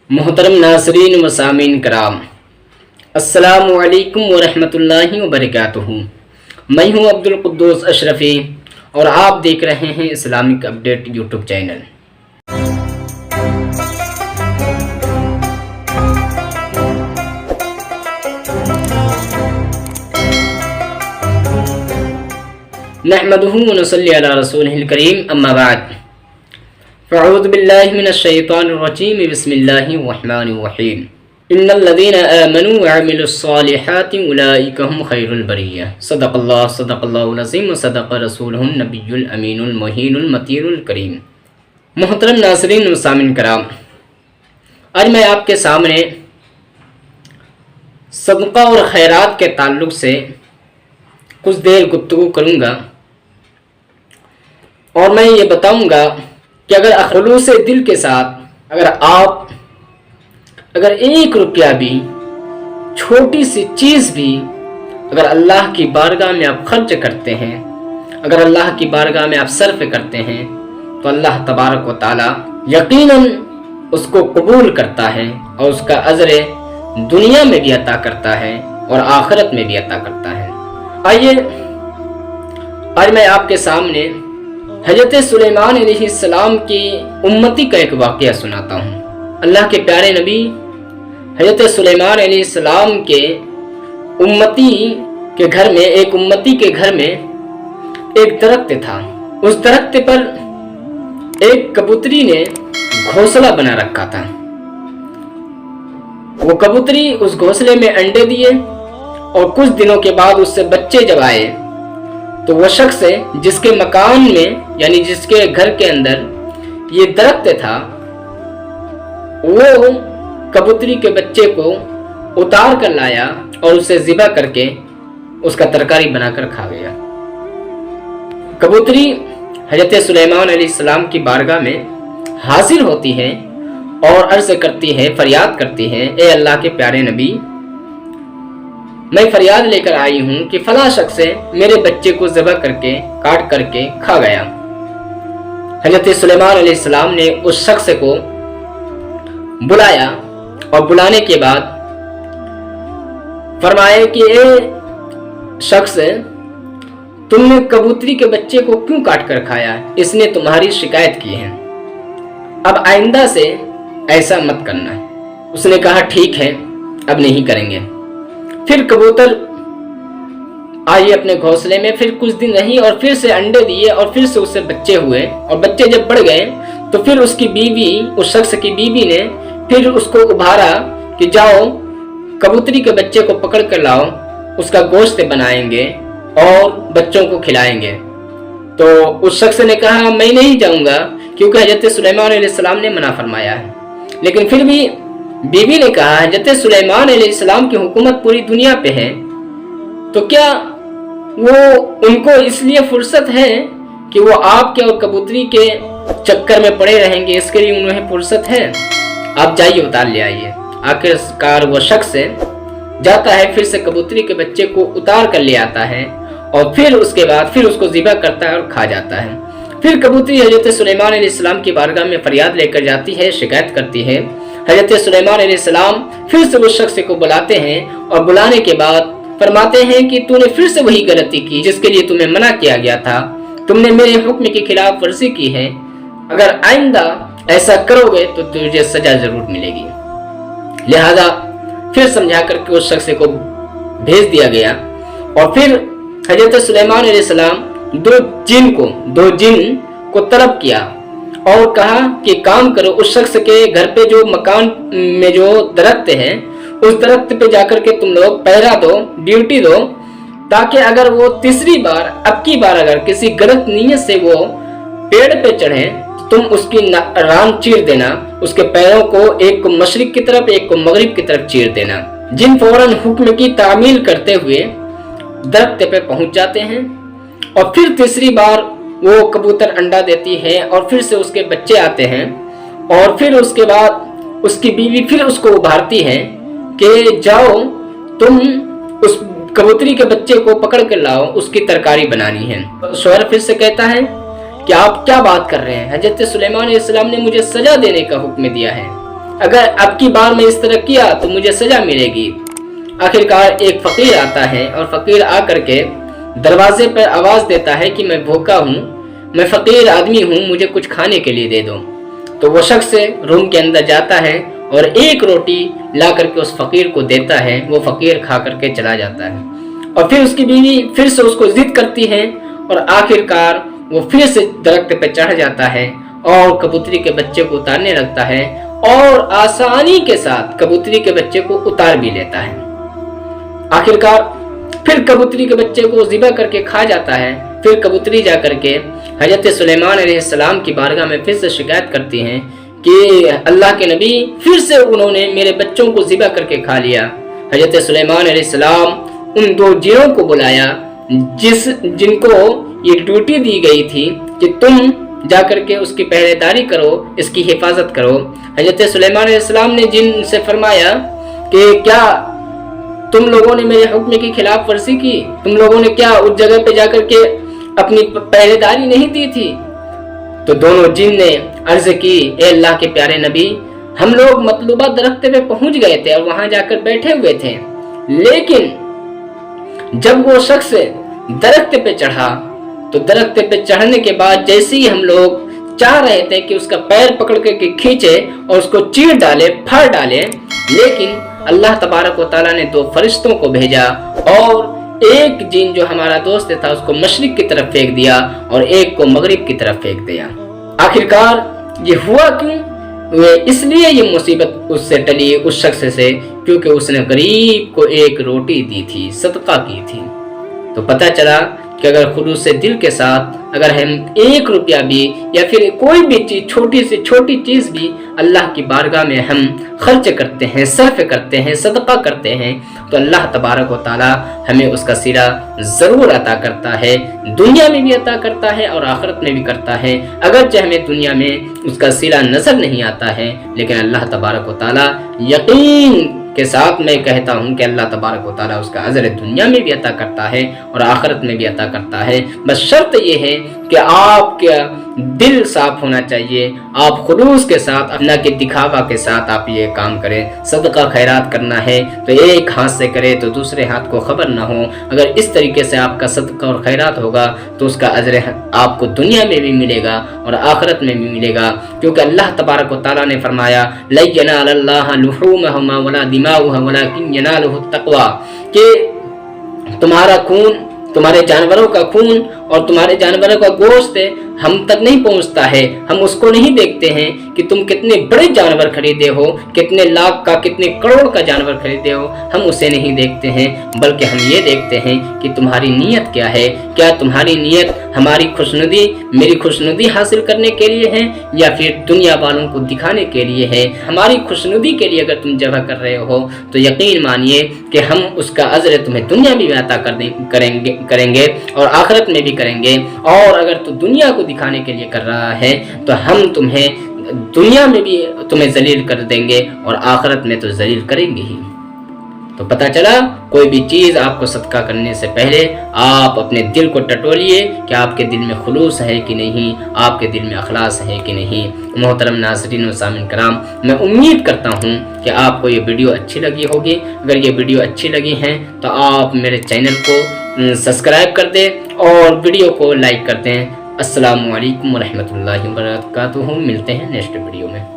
मोहतरम नासरीन व सामीन कराम, अस्सलामु अलैकुम व रहमतुल्लाहि व बरकातुहू। मैं हूँ अब्दुल कुद्दूस अशरफ़ी और आप देख रहे हैं इस्लामिक अपडेट यूट्यूब चैनल। नहमदुहू व नुसल्ली अला रसूलिहिल करीम, अम्मा बाद। फ़अऊज़ु बिल्लाहि मिनश्शैतानिर्रजीम, बिस्मिल्लाहिर्रहमानिर्रहीम। इन्नल्लज़ीना आमनू व अमिलुस्सालिहाति उलाइका हुम खैरुल बरिय्या। सदक़ल्लाहुल अज़ीम व सदक़ रसूलुहुन नबियुल अमीनुल मुहीनुल मतीनुल करीम। मोहतरम नाज़रीन व सामिन कराम, आज मैं आपके सामने सदक़ा और खैरात के ताल्लुक़ से कुछ देर गुफ्तगू करूँगा और मैं ये बताऊँगा कि अगर खुलूस दिल के साथ अगर एक रुपया भी, छोटी सी चीज़ भी अगर अल्लाह की बारगाह में आप खर्च करते हैं, अगर अल्लाह की बारगाह में आप सर्फ करते हैं, तो अल्लाह तबारक व ताला यकीनन उसको कबूल करता है और उसका अजर दुनिया में भी अता करता है और आखिरत में भी अता करता है। आइए आज मैं आपके सामने हज़रत सुलेमान अलैहिस्सलाम की उम्मती का एक वाक़या सुनाता हूँ। अल्लाह के प्यारे नबी हज़रत सुलेमान अलैहिस्सलाम के उम्मती के घर में एक दरख्त था। उस दरख्त पर एक कबूतरी ने घोंसला बना रखा था। वो कबूतरी उस घोंसले में अंडे दिए और कुछ दिनों के बाद उससे बच्चे जब आए तो वह शख्स जिसके मकान में यानी जिसके घर के अंदर ये दरख्त था, वो कबूतरी के बच्चे को उतार कर लाया और उसे ज़िबा करके उसका तरकारी बनाकर खा गया। कबूतरी हज़रत सुलेमान अलैहिस्सलाम की बारगाह में हाजिर होती है और अर्ज़ करती है, फरियाद करती है, ए अल्लाह के प्यारे नबी, मैं फरियाद लेकर आई हूँ कि फला शख्स मेरे बच्चे को ज़बह करके काट करके खा गया। हज़रत सुलेमान अलैहिस्सलाम ने उस शख्स को बुलाया और बुलाने के बाद फरमाया कि ए शख्स, तुमने कबूतरी के बच्चे को क्यों काट कर खाया? इसने तुम्हारी शिकायत की है, अब आइंदा से ऐसा मत करना। उसने कहा ठीक है, अब नहीं करेंगे। फिर कबूतर आई अपने घोंसले में, फिर कुछ दिन रही और फिर से अंडे दिए और फिर से उससे बच्चे हुए और बच्चे जब बढ़ गए तो फिर उसकी बीवी, उस शख्स की बीवी ने फिर उसको उभारा कि जाओ कबूतरी के बच्चे को पकड़ कर लाओ, उसका गोश्त बनाएंगे और बच्चों को खिलाएंगे। तो उस शख्स ने कहा मैं नहीं जाऊंगा क्योंकि हज़रत सुलेमान अलैहिस्सलाम ने मना फरमाया है। लेकिन फिर भी बीवी ने कहा हज़रत सुलेमान अलैहिस्सलाम की हुकूमत पूरी दुनिया पे है, तो क्या वो उनको इसलिए फुर्सत है कि वो आपके और कबूतरी के चक्कर में पड़े रहेंगे? इसके लिए उन्हें फुर्सत है? आप जाइए, उतार ले आइए। आखिरकार वो शख्स जाता है, फिर से कबूतरी के बच्चे को उतार कर ले आता है और फिर उसके बाद फिर उसको ज़िबा करता है और खा जाता है। फिर कबूतरी हज़रत सुलेमान अलैहिस्सलाम की बारगाह में फरियाद लेकर जाती है, शिकायत करती है। हज़रत सुलेमान अलैहिस्सलाम फिर से उस शख्स को बुलाते हैं और बुलाने के बाद फरमाते हैं कि तूने फिर से वही गलती की जिसके लिए तुम्हें मना किया गया था। तुमने मेरे हुक्म की खिलाफ वर्जी की है, अगर आइंदा ऐसा करोगे तो तुझे सजा जरूर मिलेगी। लिहाजा फिर समझा करके उस शख्स को भेज दिया गया और फिर हज़रत सुलेमान अलैहिस्सलाम दो जिन को तलब किया और कहा कि काम करो, उस शख्स के घर पे जो मकान में जो दरख्त है उस दरख्त पे जाकर के तुम लोग पहरा दो, ड्यूटी दो, ताकि अगर वो तीसरी बार अब की बार अगर किसी गलत नीयत से वो पेड़ पे चढ़े तो तुम उसकी रान चीर देना, उसके पैरों को एक को मशरिक की तरफ एक को मगरिब की तरफ चीर देना। जिन फौरन हुक्म की तामील करते हुए दरख्त पे पहुंच जाते हैं और फिर तीसरी बार वो कबूतर अंडा देती है और फिर से उसके बच्चे आते हैं और फिर उसके बाद उसकी बीवी फिर उसको उभारती है कि जाओ तुम उस कबूतरी के बच्चे को पकड़ कर लाओ, उसकी तरकारी बनानी है। शौहर फिर से कहता है कि आप क्या बात कर रहे हैं? हज़रत सुलेमान अलैहिस्सलाम ने मुझे सजा देने का हुक्म दिया है, अगर अब की बार मैं इस तरह किया तो मुझे सजा मिलेगी। आखिरकार एक फकीर आता है और फकीर आकर के दरवाजे पर आवाज देता है कि मैं भूखा हूँ, मैं फकीर आदमी हूँ, मुझे कुछ खाने के लिए दे दो। तो वो शख्स रूम के अंदर जाता है और एक रोटी ला करके उस फकीर को देता है। वो फकीर खा करके चला जाता है और फिर उसकी बीवी फिर से उसको जिद करती है और आखिरकार वो फिर से दरख्त पे चढ़ जाता है और कबूतरी के बच्चे को उतारने लगता है और आसानी के साथ कबूतरी के बच्चे को उतार भी लेता है। आखिरकार फिर कबूतरी के बच्चे को ज़िबा करके खा जाता है। फिर कबूतरी जा करके हजरत सुलेमान अलैहिस्सलाम की बारगाह में फिर से शिकायत करती हैं कि अल्लाह के नबी फिर से उन्होंने मेरे बच्चों को ज़िबा करके खा लिया। हजरत सुलेमान अलैहिस्सलाम उन दो जिनों को बुलाया जिनको ये ड्यूटी दी गई थी कि तुम जा करके उसकी पहरेदारी करो, इसकी हिफाजत करो। हजरत सुलेमान अलैहिस्सलाम ने जिन से फरमाया कि क्या तुम लोगों ने मेरे हुक्म की खिलाफ वर्जी की, तुम लोगों ने क्या उस जगह पे जाकर के अपनी पहरेदारी नहीं दी थी? तो दोनों जिन ने अर्ज की, ए अल्लाह के प्यारे नबी, हम लोग मतलूबा दरख्त पे पहुंच गए थे और वहां जाकर बैठे हुए थे, लेकिन जब वो शख्स दरख्त पे चढ़ा तो दरख्त पे चढ़ने के बाद जैसे ही हम लोग चाह रहे थे कि उसका पैर पकड़ के खींचे और उसको चीर डाले, फाड़ डाले, लेकिन अल्लाह तबारक व तआला ने दो फरिश्तों को भेजा और एक जिन जो हमारा दोस्त था उसको मशरिक की तरफ फेंक दिया और एक को मगरिब की तरफ फेंक दिया। आखिरकार ये हुआ क्यों? वे इसलिए ये मुसीबत उससे टली, उस शख्स से, क्योंकि उसने गरीब को एक रोटी दी थी, सदका की थी। तो पता चला कि अगर खुलूस से दिल के साथ अगर हम 1 रुपया भी या फिर कोई भी चीज, छोटी से छोटी चीज भी अल्लाह की बारगाह में हम खर्च करते हैं, सर्फ करते हैं, सदका करते हैं, तो अल्लाह तबारक व तआला हमें उसका सिला जरूर अता करता है, दुनिया में भी अता करता है और आखिरत में भी करता है। अगरचे हमें दुनिया में उसका सिला नजर नहीं आता है, लेकिन अल्लाह तबारक व तआला यकीन के साथ मैं कहता हूँ कि अल्लाह तबारक व तआला उसका अजर दुनिया में भी अता करता है और आखिरत में भी अता करता है। बस शर्त ये है कि आपका दिल साफ होना चाहिए, आप खुलूस के साथ, अपना के दिखावा के साथ आप ये काम करें। सदका खैरात करना है तो एक हाथ से करे तो दूसरे हाथ को खबर ना हो। अगर इस तरीके से आपका सदका और खैरात होगा तो उसका अजर आपको दुनिया में भी मिलेगा और आखिरत में भी मिलेगा, क्योंकि अल्लाह तबारक व तआला ने फरमाया ला यनालल्लाह लुहूमुहुमा वला दिमाउहुमा वलाकिन यनालुहु तक़वा, कि तुम्हारा खून, तुम्हारे जानवरों का खून और तुम्हारे जानवरों का गोश्त हम तक नहीं पहुंचता है। हम उसको नहीं देखते हैं कि तुम कितने बड़े जानवर खरीदे हो, कितने लाख का, कितने करोड़ का जानवर खरीदे हो, हम उसे नहीं देखते हैं, बल्कि हम ये देखते हैं कि तुम्हारी नीयत क्या है। क्या तुम्हारी नीयत हमारी खुशनुदी, मेरी खुशनुदी हासिल करने के लिए है या फिर दुनिया वालों को दिखाने के लिए है? हमारी खुशनुदी के लिए अगर तुम जमा कर रहे हो तो यकीन मानिए कि हम उसका अजर तुम्हें दुनिया में भी अता करेंगे और आखिरत में भी करेंगे। और अगर तू दुनिया को दिखाने के लिए कर रहा है तो हम तुम्हें दुनिया में भी तुम्हें जलील कर देंगे और आखिरत में तो जलील करेंगे ही। तो पता चला, कोई भी चीज़ आपको सदका करने से पहले आप अपने दिल को टटोलिए कि आपके दिल में खुलूस है कि नहीं, आपके दिल में अखलास है कि नहीं। मोहतरम नाज़रीन व सामिन कराम, मैं उम्मीद करता हूँ कि आपको ये वीडियो अच्छी लगी होगी। अगर ये वीडियो अच्छी लगी है तो आप मेरे चैनल को सब्सक्राइब कर दें और वीडियो को लाइक कर दें। अस्सलामु अलैकुम व रहमतुल्लाहि व बरकातुहू। मिलते हैं नेक्स्ट वीडियो में।